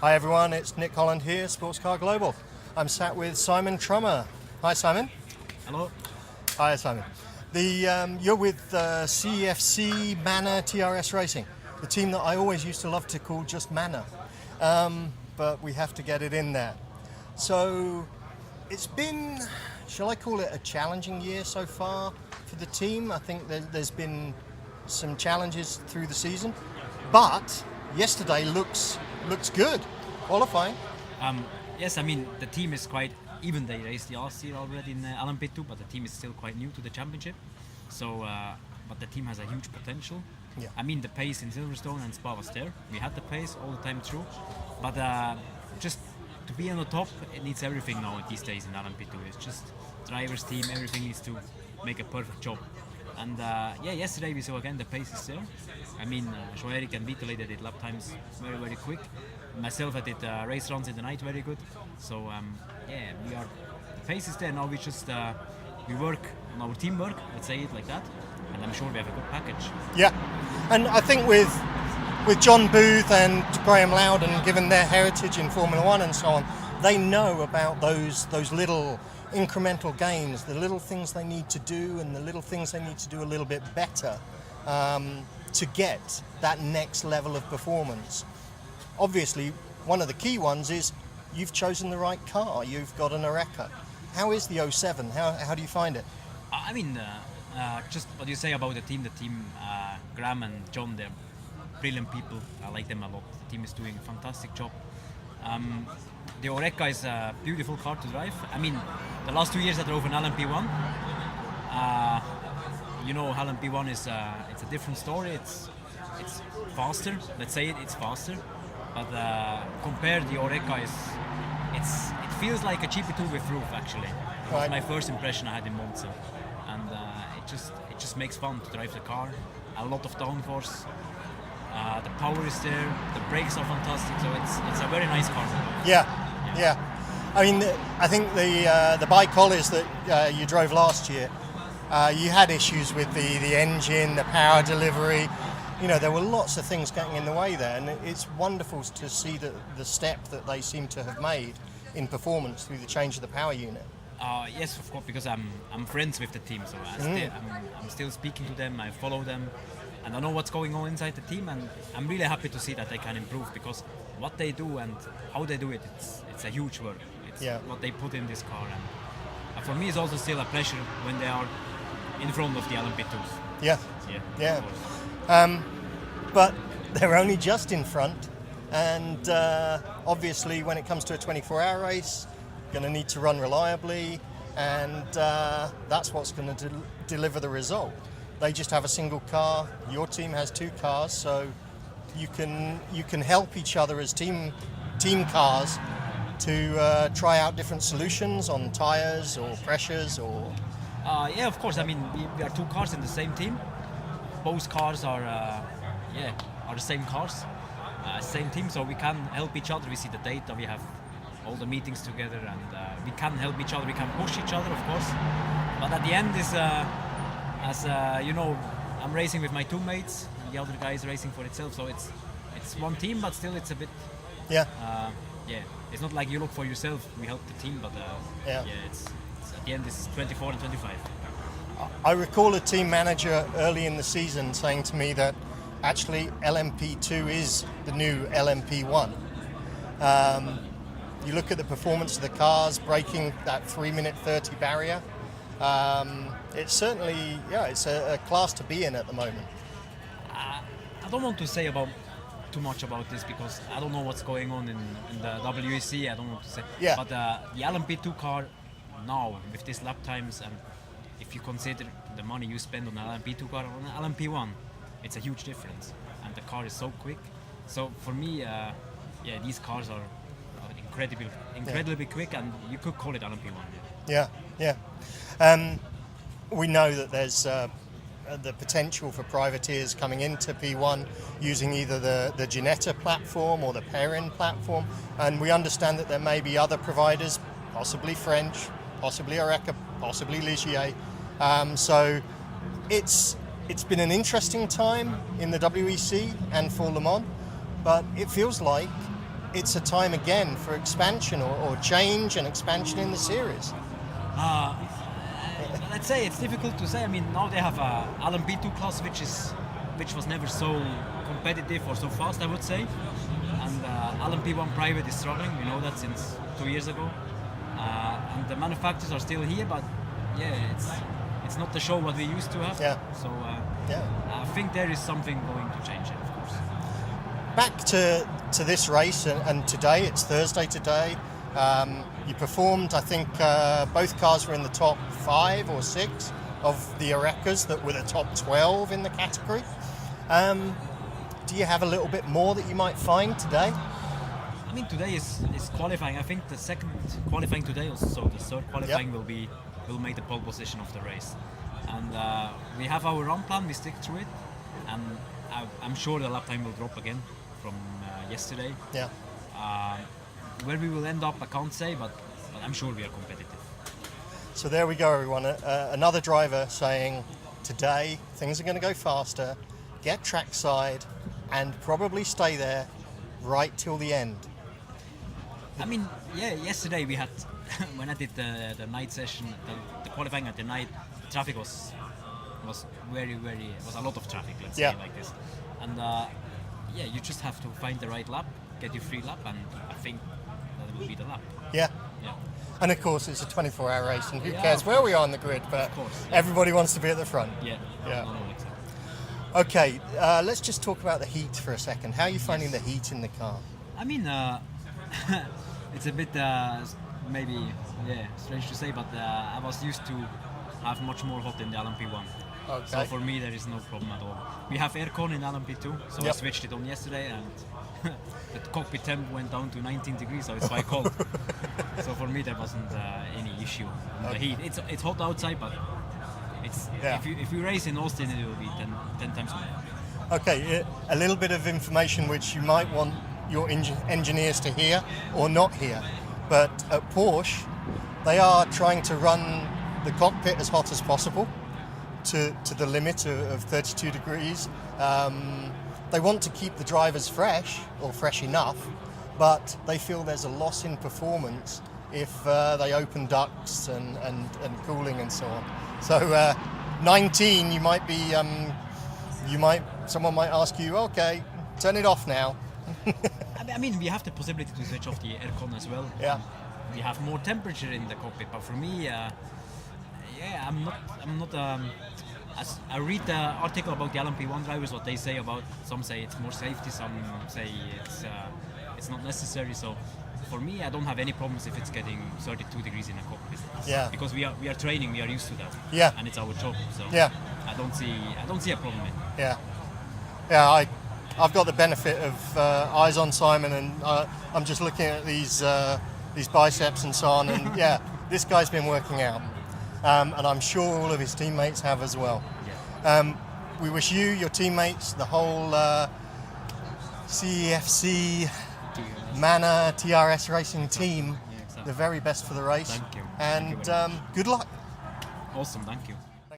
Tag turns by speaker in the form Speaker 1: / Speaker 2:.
Speaker 1: Hi everyone, it's Nick Holland here, Sports Car Global. I'm sat with Simon Trummer. Hi Simon.
Speaker 2: Hello.
Speaker 1: Hi Simon. You're with CEFC Manor TRS Racing, the team that I always used to love to call just Manor, but we have to get it in there. So it's been, shall I call it a challenging year so far for the team? I think there's been some challenges through the season, but yesterday looks good, qualifying.
Speaker 2: Yes, I mean the team is quite even. They raced last year already in LMP2, but the team is still quite new to the championship. So, but the team has a huge potential.
Speaker 1: Yeah.
Speaker 2: I mean the pace in Silverstone and Spa was there. We had the pace all the time through, but just to be on the top, it needs everything now these days in LMP2. It's just drivers, team, everything needs to make a perfect job. And yesterday we saw again the pace is there. I mean, Oreca and Vitaly, they did lap times very, very quick. Myself, I did race runs in the night very good. So the pace is there. Now we just we work on our teamwork, let's say it like that, and I'm sure we have a good package.
Speaker 1: Yeah, and I think with John Booth and Graham Loudon, given their heritage in Formula One and so on, they know about those little incremental gains, the little things they need to do and the little things they need to do a little bit better to get that next level of performance. Obviously, one of the key ones is you've chosen the right car. You've got an Oreca. How is the 07? How do you find it?
Speaker 2: I mean, just what you say about the team, Graham and John, they're brilliant people. I like them a lot. The team is doing a fantastic job. The Oreca is a beautiful car to drive. I mean, the last 2 years I drove an LMP1. LMP1 is it's a different story. It's faster. Let's say it's faster. But compared, the Oreca it feels like a GP2 with roof actually. It was my first impression I had in Monza, and it just makes fun to drive the car. A lot of downforce. The power is there. The brakes are fantastic. So it's a very nice car.
Speaker 1: Yeah. I mean, I think the bike collies that you drove last year, you had issues with the engine, the power delivery. You know, there were lots of things getting in the way there, and it's wonderful to see the step that they seem to have made in performance through the change of the power unit.
Speaker 2: Yes, of course, because I'm friends with the team, so I'm still speaking to them. I follow them, and I know what's going on inside the team, and I'm really happy to see that they can improve, because what they do and how they do it, it's a huge work. It's what they put in this car, and for me it's also still a pleasure when they are in front of the LMP2s.
Speaker 1: Yeah. But they're only just in front, and obviously when it comes to a 24-hour race, you're going to need to run reliably, and that's what's going to deliver the result. They just have a single car. Your team has two cars, so you can help each other as team cars to try out different solutions on tires or pressures or.
Speaker 2: Yeah, of course. I mean, we are two cars in the same team. Both cars are the same cars, same team. So we can help each other. We see the data. We have all the meetings together, and we can help each other. We can push each other, of course. But at the end is, I'm racing with my two mates, and the other guy is racing for itself. So it's one team, but still it's a bit. It's not like you look for yourself. We help the team, but it's at the end it's 24 and 25.
Speaker 1: I recall a team manager early in the season saying to me that actually LMP2 is the new LMP1. You look at the performance of the cars, breaking that 3-minute 30 barrier. It's certainly, it's a class to be in at the moment.
Speaker 2: I don't want to say too much about this, because I don't know what's going on in the WEC. I don't want to say.
Speaker 1: Yeah.
Speaker 2: But the LMP2 car now, with these lap times, and if you consider the money you spend on an LMP2 car on an LMP1, it's a huge difference, and the car is so quick. So for me, these cars are incredibly quick, and you could call it LMP1.
Speaker 1: Yeah. We know that there's the potential for privateers coming into P1 using either the Ginetta platform or the Perrin platform, and we understand that there may be other providers, possibly French, possibly Oreca, possibly Ligier. So it's been an interesting time in the WEC and for Le Mans, but it feels like it's a time again for expansion or change and expansion in the series?
Speaker 2: Let's say it's difficult to say. I mean, now they have a LMP2 class, which was never so competitive or so fast, I would say. And LMP1 private is struggling. We know that since 2 years ago. And the manufacturers are still here, but it's not the show what we used to have.
Speaker 1: Yeah.
Speaker 2: So I think there is something going to change, of course.
Speaker 1: Back to this race and today, it's Thursday today. You performed, I think both cars were in the top 5 or 6 of the Orecas that were the top 12 in the category. Do you have a little bit more that you might find today?
Speaker 2: I mean, today is qualifying. I think the second qualifying today, also the third qualifying will make the pole position of the race. And we have our run plan, we stick to it. And I'm sure the lap time will drop again from yesterday.
Speaker 1: Yeah.
Speaker 2: Where we will end up, I can't say, but I'm sure we are competitive.
Speaker 1: So there we go, everyone. Another driver saying today things are going to go faster, get trackside, and probably stay there right till the end.
Speaker 2: I mean, yesterday we had, when I did the night session, the qualifying at the night, the traffic was very, was a lot of traffic, let's say like this. And you just have to find the right lap, get your free lap, and I think that will be the lap. Yeah.
Speaker 1: And of course, it's a 24-hour race, and who cares where we are on the grid, but everybody wants to be at the front. Okay, let's just talk about the heat for a second. How are you finding the heat in the car?
Speaker 2: I mean, it's a bit maybe strange to say, but I was used to have much more hot in the LMP1.
Speaker 1: Okay.
Speaker 2: So for me, there is no problem at all. We have aircon in LMP2, so I switched it on yesterday, and the cockpit temp went down to 19 degrees, so it's quite cold. So for me, there wasn't any issue with the heat. It's hot outside, but it's if you race in Austin, it will be 10 times more.
Speaker 1: Okay, a little bit of information which you might want your engineers to hear or not hear, but at Porsche, they are trying to run the cockpit as hot as possible to the limit of 32 degrees. They want to keep the drivers fresh, or fresh enough, but they feel there's a loss in performance if they open ducts and cooling and so on. So 19, you might be, someone might ask you, okay, turn it off now.
Speaker 2: I mean, we have the possibility to switch off the aircon as well.
Speaker 1: Yeah.
Speaker 2: We have more temperature in the cockpit, but for me, I'm not. As I read the article about the LMP1 drivers, what they say about, some say it's more safety, some say it's not necessary. So for me, I don't have any problems if it's getting 32 degrees in a cockpit.
Speaker 1: Yeah.
Speaker 2: Because we are training, we are used to that.
Speaker 1: Yeah.
Speaker 2: And it's our job. So I don't see a problem in it.
Speaker 1: Yeah. I've got the benefit of eyes on Simon, and I'm just looking at these biceps and so on, and this guy's been working out. And I'm sure all of his teammates have as well. We wish you, your teammates, the whole CEFC, Manor, TRS racing team, the very best for the race.
Speaker 2: Thank you.
Speaker 1: And
Speaker 2: Thank you very much.
Speaker 1: good luck.
Speaker 2: Awesome, thank you.